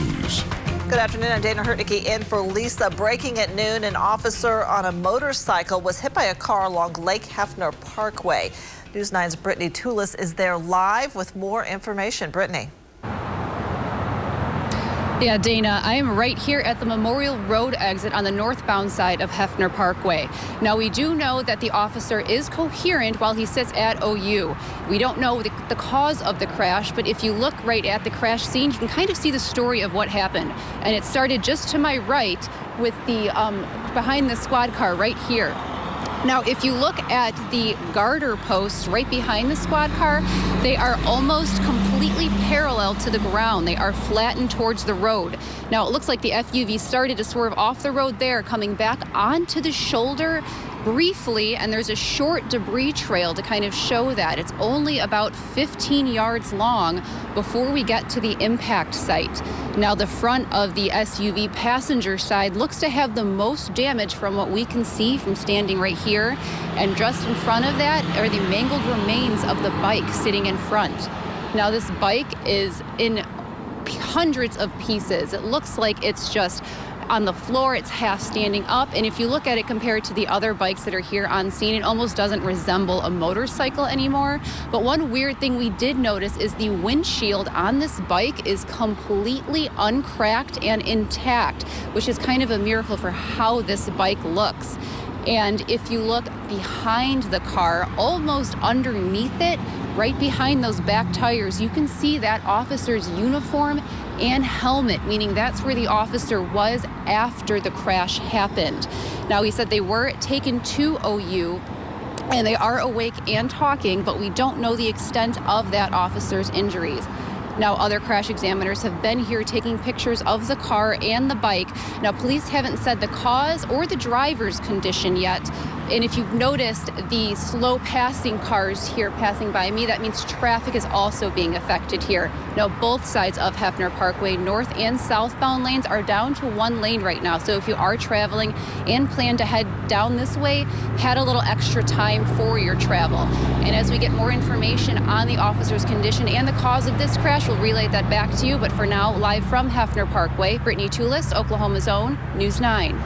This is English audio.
News. Good afternoon. I'm Dana Hurtnicki in for Lisa. Breaking at noon, an officer on a motorcycle was hit by a car along Lake Hefner Parkway. News 9's Brittany Toulis is there live with more information. Brittany. Yeah, Dana, I am right here at the Memorial Road exit on the northbound side of Hefner Parkway. Now, we do know that the officer is coherent while he sits at OU. We don't know the cause of the crash, but if you look right at the crash scene, you can kind of see the story of what happened. And it started just to my right with the behind the squad car right here. Now, if you look at the garter posts right behind the squad car, they are almost completely parallel to the ground. They are flattened towards the road. Now, it looks like the FUV started to swerve off the road there, coming back onto the shoulder briefly, and there's a short debris trail to kind of show that. It's only about 15 yards long before we get to the impact site. Now, the front of the SUV passenger side looks to have the most damage from what we can see from standing right here. And just in front of that are the mangled remains of the bike sitting in front. Now, this bike is in hundreds of pieces. It looks like it's just on the floor, it's half standing up, and if you look at it compared to the other bikes that are here on scene, it almost doesn't resemble a motorcycle anymore. But one weird thing we did notice is the windshield on this bike is completely uncracked and intact, which is kind of a miracle for how this bike looks. And if you look behind the car, almost underneath it, right behind those back tires, you can see that officer's uniform and helmet, meaning that's where the officer was after the crash happened. Now, he said they were taken to OU and they are awake and talking, but we don't know the extent of that officer's injuries. Now, other crash examiners have been here taking pictures of the car and the bike. Now, police haven't said the cause or the driver's condition yet. And if you've noticed the slow passing cars here passing by me, that means traffic is also being affected here. Now, both sides of Hefner Parkway, north and southbound lanes, are down to one lane right now. So if you are traveling and plan to head down this way, had a little extra time for your travel. And as we get more information on the officer's condition and the cause of this crash, we'll relay that back to you. But for now, live from Hefner Parkway, Brittany Toulis, Oklahoma's own News 9.